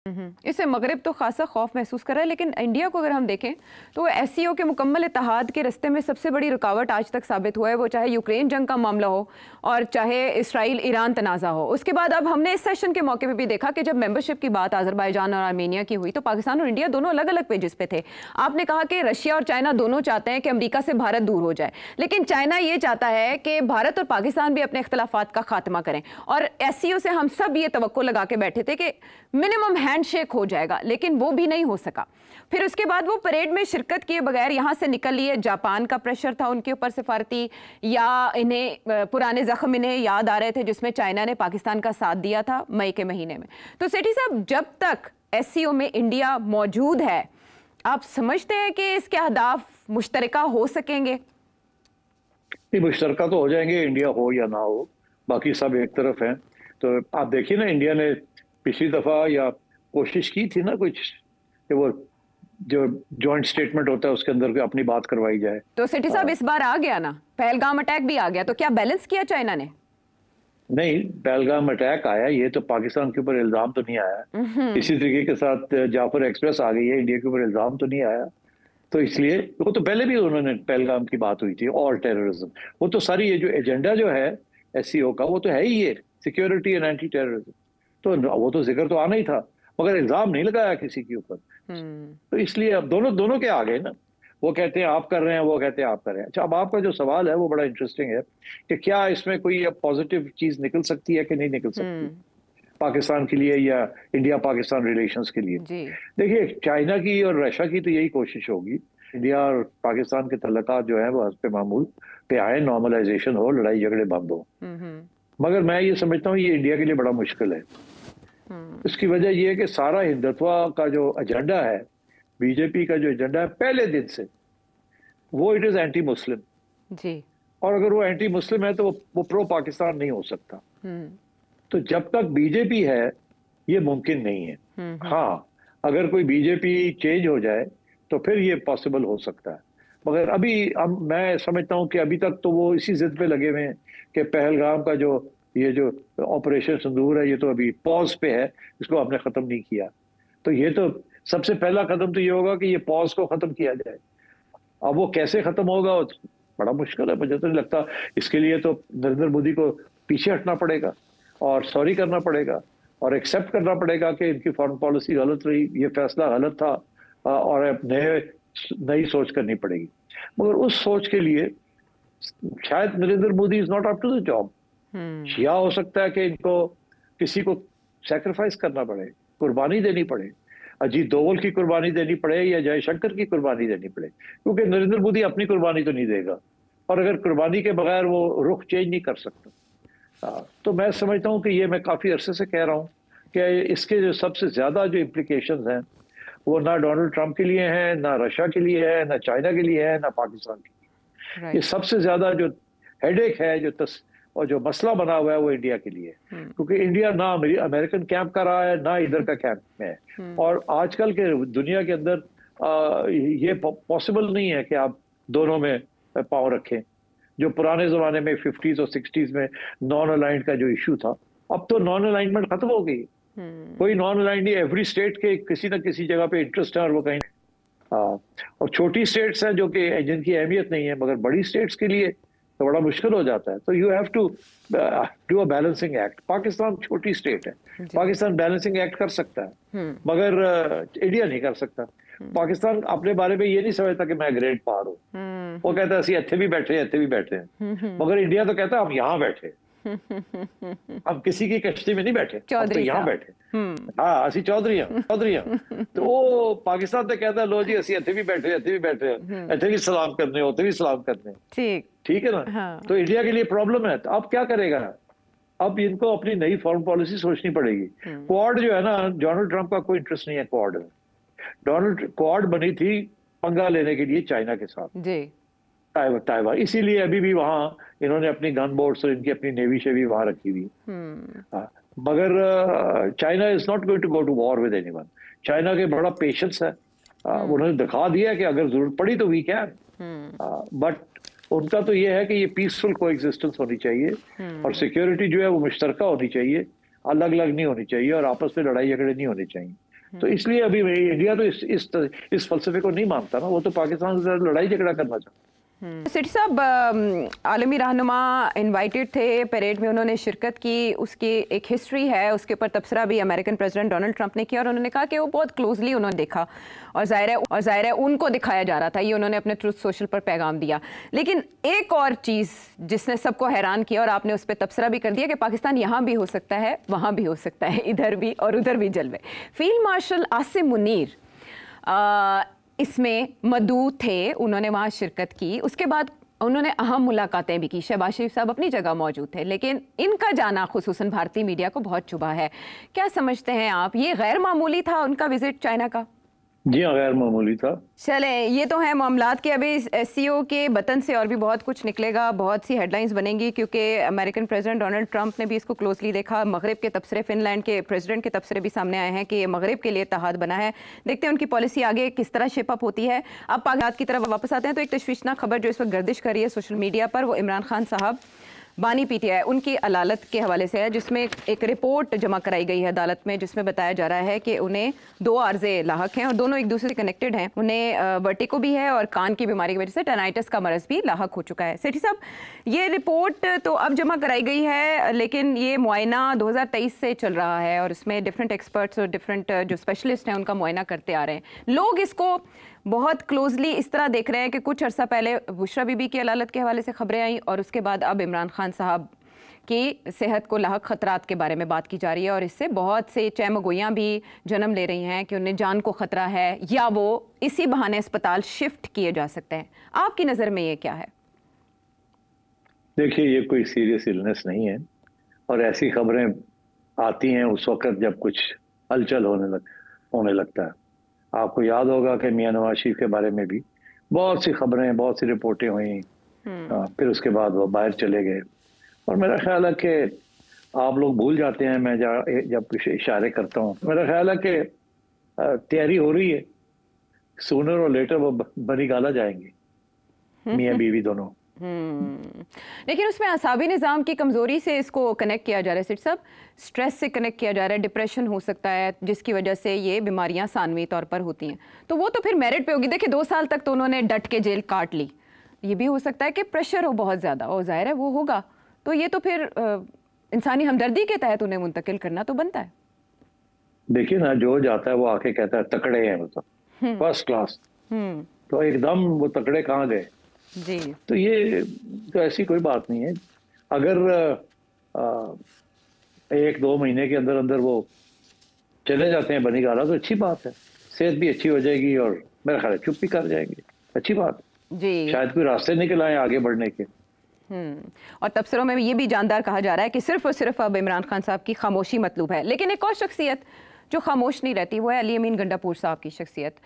इससे मगरिब तो खासा खौफ महसूस कर रहा है, लेकिन इंडिया को अगर हम देखें तो एससीओ के मुकम्मल इत्तेहाद के रास्ते में सबसे बड़ी रुकावट आज तक साबित हुआ है, वो चाहे यूक्रेन जंग का मामला हो और चाहे इसराइल ईरान तनाज़ा हो। उसके बाद अब हमने इस सेशन के मौके पे भी देखा कि जब मेंबरशिप की बात अज़रबैजान और आर्मेनिया की हुई तो पाकिस्तान और इंडिया दोनों अलग अलग पेजेस पे थे। आपने कहा कि रशिया और चाइना दोनों चाहते हैं कि अमरीका से भारत दूर हो जाए, लेकिन चाइना ये चाहता है कि भारत और पाकिस्तान भी अपने इख्तलाफात का खात्मा करें। और एससीओ से हम सब ये तवक्को लगा के बैठे थे कि मिनिमम हैंडशेक हो जाएगा, लेकिन वो भी नहीं हो सका। फिर उसके बाद वो परेड में शिरकत किए बगैर यहां से निकल लिए। जापान का प्रेशर था उनके ऊपर सिफारती, या इन्हें पुराने जख्म इन्हें याद आ रहे थे जिसमें चाइना ने पाकिस्तान का साथ दिया था मई के महीने में। तो सेठी साहब, जब तक एससीओ में इंडिया मौजूद है, आप समझते हैं कि इसके अहदाफ मुश्तरका हो सकेंगे? मुश्तरका तो हो जाएंगे, इंडिया हो या ना हो, बाकी सब एक तरफ हैं। तो आप देखिए ना, इंडिया ने पिछली दफा या कोशिश की थी ना कुछ कि वो जो जॉइंट स्टेटमेंट होता है उसके अंदर अपनी बात करवाई जाए। तो सेठी साहब, इस बार आ गया ना, पहलगाम अटैक भी आ गया, तो क्या बैलेंस किया चाइना ने? नहीं, पहलगाम अटैक आया, ये तो पाकिस्तान के ऊपर इल्जाम तो नहीं आया। इसी तरीके के साथ जाफर एक्सप्रेस आ गई है, इंडिया के ऊपर इल्जाम तो नहीं आया। तो इसलिए वो तो पहले भी उन्होंने पहलगाम की बात हुई थी, और टेररिज्म, वो तो सारी ये जो एजेंडा जो है एससीओ का, वो तो है ही ये सिक्योरिटी एंड एंटी टेररिज्म, तो वो तो जिक्र तो आना ही था, मगर इल्जाम नहीं लगाया किसी के ऊपर। तो इसलिए अब दोनों के आ गए ना, वो कहते हैं आप कर रहे हैं, वो कहते हैं आप कर रहे हैं। अच्छा, अब आपका जो सवाल है वो बड़ा इंटरेस्टिंग है कि क्या इसमें कोई पॉजिटिव चीज निकल सकती है कि नहीं निकल सकती पाकिस्तान के लिए या इंडिया पाकिस्तान रिलेशंस के लिए। देखिए, चाइना की और रशिया की तो यही कोशिश होगी, इंडिया और पाकिस्तान के तल्लुकात जो है वो हस्ब मामूल पे आए, नॉर्मलाइजेशन हो, लड़ाई झगड़े बंद हो। मगर मैं ये समझता हूँ ये इंडिया के लिए बड़ा मुश्किल है। इसकी वजह यह है कि सारा हिंदुत्व का जो एजेंडा है, बीजेपी का जो एजेंडा है पहले दिन से, वो इट इज एंटी मुस्लिम जी। और अगर वो एंटी मुस्लिम है तो वो प्रो पाकिस्तान नहीं हो सकता। तो जब तक बीजेपी है ये मुमकिन नहीं है। हाँ, अगर कोई बीजेपी चेंज हो जाए तो फिर ये पॉसिबल हो सकता है, मगर अभी मैं समझता हूँ कि अभी तक तो वो इसी जिद पे लगे हुए हैं कि पहलगाम का जो ये जो ऑपरेशन सिंदूर है ये तो अभी पॉज पे है, इसको आपने खत्म नहीं किया। तो ये तो सबसे पहला कदम तो ये होगा कि ये पॉज को खत्म किया जाए। अब वो कैसे खत्म होगा बड़ा मुश्किल है, मुझे तो नहीं लगता। इसके लिए तो नरेंद्र मोदी को पीछे हटना पड़ेगा और सॉरी करना पड़ेगा और एक्सेप्ट करना पड़ेगा कि इनकी फॉरेन पॉलिसी गलत रही, ये फैसला गलत था, और नई सोच करनी पड़ेगी। मगर उस सोच के लिए शायद Narendra Modi is not up to the job. या हो सकता है कि इनको किसी को सैक्रिफाइस करना पड़े, कुर्बानी देनी पड़े, अजीत दोवल की कुर्बानी देनी पड़े या जयशंकर की कुर्बानी देनी पड़े, क्योंकि नरेंद्र मोदी अपनी कुर्बानी तो नहीं देगा, और अगर कुर्बानी के बगैर वो रुख चेंज नहीं कर सकता। तो मैं समझता हूँ कि ये मैं काफ़ी अरसे से कह रहा हूँ कि इसके जो सबसे ज़्यादा जो इम्प्लीकेशंस हैं वो ना डोनाल्ड ट्रंप के लिए हैं, ना रशिया के लिए है, ना चाइना के लिए है, ना पाकिस्तान के लिए। ये सबसे ज़्यादा जो हेडेक है और जो मसला बना हुआ है वो इंडिया के लिए, क्योंकि इंडिया ना अमेरिकन कैंप का रहा है ना इधर का कैंप में है। और आजकल के दुनिया के अंदर ये पॉसिबल नहीं है कि आप दोनों में पाँव रखें। जो पुराने जमाने में 50s और 60s में नॉन अलाइंड का जो इशू था, अब तो नॉन अलाइनमेंट खत्म हो गई। कोई नॉन अलाइंड नहीं, एवरी स्टेट के किसी न किसी जगह पे इंटरेस्ट है और वो कहीं और छोटी स्टेट्स हैं जो कि जिनकी अहमियत नहीं है, मगर बड़ी स्टेट्स के लिए तो बड़ा मुश्किल हो जाता है। तो you have to do a balancing act. Pakistan छोटी स्टेट है, पाकिस्तान बैलेंसिंग एक्ट कर सकता है, मगर इंडिया नहीं कर सकता। पाकिस्तान अपने बारे में ये नहीं समझता कि मैं ग्रेट पार हूँ, वो कहता है असि इत्थे भी बैठे हैं, मगर इंडिया तो कहता है हम यहाँ बैठे, हम किसी की कश्ती में नहीं बैठे, हम तो यहाँ बैठे। हाँ, असि चौधरी हैं। तो वो पाकिस्तान तो कहता है लो जी असि इत्थे भी बैठे, इत्थे भी सलाम करने, उते भी सलाम करने। ठीक है ना। हाँ। तो इंडिया के लिए प्रॉब्लम है। तो अब क्या करेगा? अब इनको अपनी नई फॉरेन पॉलिसी सोचनी पड़ेगी। क्वाड जो है ना, डोनाल्ड ट्रंप का कोई इंटरेस्ट नहीं है क्वाड में। क्वाड बनी थी पंगा लेने के लिए चाइना के साथ जी, ताइवान, इसीलिए अभी भी वहां इन्होंने अपनी गन बोट्स और इनकी अपनी नेवी से भी वहां रखी हुई। मगर China is not going to go to war with anyone. China के बड़ा पेशेंस है, उन्होंने दिखा दिया कि अगर जरूरत पड़ी तो वी कैन, बट उनका तो ये है कि ये पीसफुल कोएग्जिस्टेंस होनी चाहिए और सिक्योरिटी जो है वो मुश्तरका होनी चाहिए, अलग अलग नहीं होनी चाहिए और आपस में लड़ाई झगड़े नहीं होने चाहिए। तो इसलिए अभी इंडिया तो इस फलसफे को नहीं मानता ना, वो तो पाकिस्तान के साथ लड़ाई झगड़ा करना चाहता। सिटी साहब, आलमी रहनुमा इनवाइटेड थे परेड में, उन्होंने शिरकत की, उसकी एक हिस्ट्री है, उसके ऊपर तबसरा भी अमेरिकन प्रेसिडेंट डोनाल्ड ट्रंप ने किया और उन्होंने कहा कि वो बहुत क्लोजली उन्होंने देखा और जाहिर है उनको दिखाया जा रहा था, ये उन्होंने अपने ट्रुथ सोशल पर पैगाम दिया। लेकिन एक और चीज़ जिसने सबको हैरान किया और आपने उस पर तबसरा भी कर दिया कि पाकिस्तान यहाँ भी हो सकता है, वहाँ भी हो सकता है, इधर भी और उधर भी जलवे। फील्ड मार्शल आसिम मुनीर इसमें मौजूद थे, उन्होंने वहाँ शिरकत की, उसके बाद उन्होंने अहम मुलाकातें भी की। शहबाज शरीफ साहब अपनी जगह मौजूद थे, लेकिन इनका जाना खुसूसन भारतीय मीडिया को बहुत चुभा है। क्या समझते हैं आप, ये गैर मामूली था उनका विजिट चाइना का? जी हाँ, गैर मामूली था। चले, ये तो है मामलात के। अभी एससीओ के बटन से और भी बहुत कुछ निकलेगा, बहुत सी हेडलाइंस बनेंगी, क्योंकि अमेरिकन प्रेसिडेंट डोनाल्ड ट्रंप ने भी इसको क्लोजली देखा। मगरिब के तबसरे, फिनलैंड के प्रेसिडेंट के तबसरे भी सामने आए हैं कि मगरिब के लिए इत्तेहाद बना है। देखते हैं उनकी पॉलिसी आगे किस तरह शेप अप होती है। अब पाकिस्तान की तरफ वापस आते हैं तो एक तशवीशनाक खबर जो इस वक्त गर्दिश कर रही है सोशल मीडिया पर, वो इमरान खान साहब बानी पीटीआई उनकी अदालत के हवाले से है, जिसमें एक रिपोर्ट जमा कराई गई है अदालत में, जिसमें बताया जा रहा है कि उन्हें 2 आर्जे लाहक हैं और दोनों एक दूसरे से कनेक्टेड हैं। उन्हें वर्टिको भी है और कान की बीमारी की वजह से टेनाइटिस का मरज भी लाहक हो चुका है। सेठी साहब, ये रिपोर्ट तो अब जमा कराई गई है, लेकिन ये मुआयना 2023 से चल रहा है और इसमें डिफरेंट एक्सपर्ट्स और डिफरेंट जो स्पेशलिस्ट हैं उनका मुआयना करते आ रहे हैं। लोग इसको बहुत क्लोजली इस तरह देख रहे हैं कि कुछ अर्सा पहले बुशरा बीबी की अदालत के हवाले से खबरें आई और उसके बाद अब इमरान खान साहब की सेहत को लाहक खतरात के बारे में बात की जा रही है और इससे बहुत से चहमगोइयाँ भी जन्म ले रही हैं कि उन्हें जान को ख़तरा है या वो इसी बहाने अस्पताल शिफ्ट किए जा सकते हैं। आपकी नज़र में ये क्या है? देखिए, ये कोई सीरियस इलनेस नहीं है और ऐसी खबरें आती हैं उस वक्त जब कुछ हलचल होने लगता है। आपको याद होगा कि मियां नवाज शरीफ के बारे में भी बहुत सी खबरें, बहुत सी रिपोर्टें हुई, फिर उसके बाद वो बाहर चले गए और मेरा ख्याल है कि आप लोग भूल जाते हैं, मैं जब कुछ इशारे करता हूँ, मेरा ख्याल है कि तैयारी हो रही है, सूनर और लेटर वो बनी गाला जाएंगे, मियां बीवी दोनों। लेकिन उसमें असाबी निज़ाम की कमज़ोरी से इसको कनेक्ट किया जा रहा है सिट साहब, स्ट्रेस से कनेक्ट किया जा रहा है, डिप्रेशन हो सकता है जिसकी वजह से ये बीमारियां सानवी तौर पर होती हैं, तो वो तो फिर मेरिट पे होगी। देखिए 2 साल तक तो उन्होंने डट के जेल काट ली, ये भी हो सकता है कि प्रेशर हो बहुत ज़्यादा और जाहिर है वो होगा, तो ये तो फिर इंसानी हमदर्दी के तहत उन्हें मुंतकिल करना तो बनता है। देखिए ना, जो जाता है वो आके कहता है तकड़े हैं, मतलब फर्स्ट क्लास, तो एकदम वो तकड़े कहाँ गए जी। तो ये तो ऐसी कोई बात नहीं है। अगर 1-2 महीने के अंदर अंदर वो चले जाते हैं बनी गाला तो अच्छी बात है, सेहत भी अच्छी हो जाएगी और मेरा ख्याल है चुप भी कर जाएंगे, अच्छी बात जी। शायद कोई रास्ते निकल आए आगे बढ़ने के। और तबसरों में ये भी जानदार कहा जा रहा है कि सिर्फ और सिर्फ अब इमरान खान साहब की खामोशी मतलूब है। लेकिन एक और शख्सियत जो खामोश नहीं रहती वो है अली अमीन गंडापुर साहब की शख्सियत।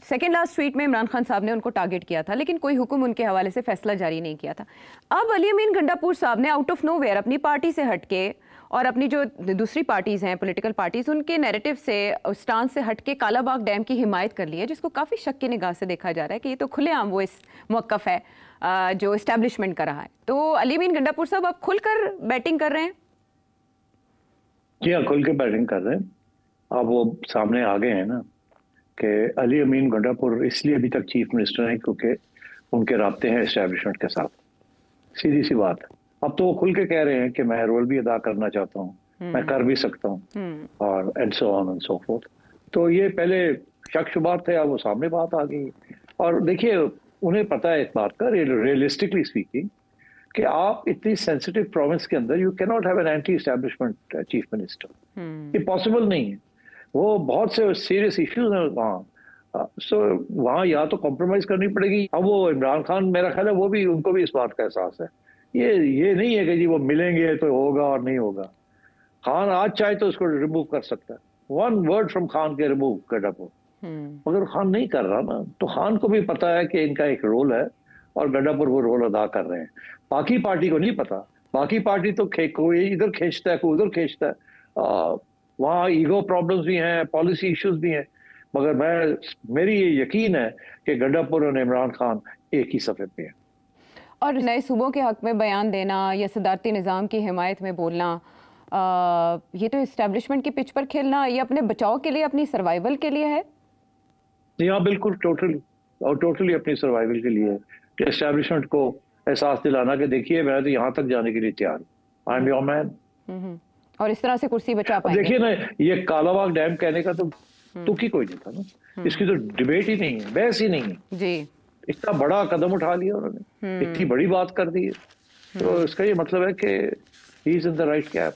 सेकेंड लास्ट ट्वीट में इमरान खान साहब ने उनको टारगेट किया था, लेकिन कोई हुक्म उनके हवाले से फैसला जारी नहीं किया था। अब अली अमीन गंडापुर साहब ने आउट ऑफ नोवेयर अपनी पार्टी से हटके और अपनी जो दूसरी पार्टीज़ हैं, पॉलिटिकल पार्टीज़, उनके नैरेटिव से, स्टांस से हटके कालाबाग डैम की हिमायत कर ली है, जिसको काफ़ी शक की निगाह से देखा जा रहा है कि ये तो खुलेआम वो इस मौक़िफ़ है जो इस्टेब्लिशमेंट का रहा है। तो अली अमीन गंडापुर साहब अब खुलकर बैटिंग कर रहे हैं? जी हाँ, खुल के बैटिंग कर रहे हैं। अब वो सामने आ गए हैं ना कि अली अमीन गंडापुर इसलिए अभी तक चीफ मिनिस्टर हैं क्योंकि उनके राब्ते हैं इस्टेब्लिशमेंट के साथ, सीधी सी बात है। अब तो वो खुल के कह रहे हैं कि मैं रोल भी अदा करना चाहता हूँ, मैं कर भी सकता हूँ और and so on and so fourth. तो ये पहले शक शुबात थे, अब वो सामने बात आ गई। और देखिए उन्हें पता है इस बात का, रियलिस्टिकली स्पीकिंग, कि आप इतनी सेंसिटिव प्रोविंस के अंदर you can not have an anti establishment chief minister, ये पॉसिबल नहीं है। वो बहुत से सीरियस इश्यूज हैं वहाँ, सो वहाँ या तो कॉम्प्रोमाइज करनी पड़ेगी। अब वो इमरान खान, मेरा ख्याल है वो भी, उनको भी इस बात का एहसास है। ये नहीं है कि जी वो मिलेंगे तो होगा और नहीं होगा। खान आज चाहे तो उसको रिमूव कर सकता है, 1 वर्ड फ्रॉम खान के रिमूव गंडापुर, मगर खान नहीं कर रहा ना, तो खान को भी पता है कि इनका एक रोल है और गंडापुर वो रोल अदा कर रहे हैं। बाकी पार्टी को नहीं पता, बाकी पार्टी तो कोई इधर खींचता है, कोई उधर खींचता है, वहाँ ईगो प्रॉब्लम्स भी हैं, पॉलिसी इश्यूज भी हैं, मगर मेरी ये यकीन है कि गंडापुर और इमरान खान एक ही सफ़े पे हैं। और नए सूबों के हक में बयान देना या सदारती निज़ाम की हिमायत में बोलना, ये तो इस्टेब्लिशमेंट की पिच पर खेलना, ये अपने बचाव के लिए, अपनी सर्वाइवल के लिए है। जी हाँ, बिल्कुल, टोटली, और टोटली अपनी सर्वाइवल के लिए है कि एस्टेब्लिशमेंट को एहसास दिलाना कि देखिए मैं तो यहाँ तक जाने के लिए तैयार हूँ, आई एम योर मैन। और इस तरह से कुर्सी बचा पाएंगे। देखिए ना, ये कालाबाग डैम कहने का तो तुक ही कोई नहीं था ना, इसकी तो डिबेट ही नहीं है, बहस ही नहीं है जी। इतना बड़ा कदम उठा लिया उन्होंने, इतनी बड़ी बात कर दी है, तो इसका ये मतलब है कि he is in the right cap.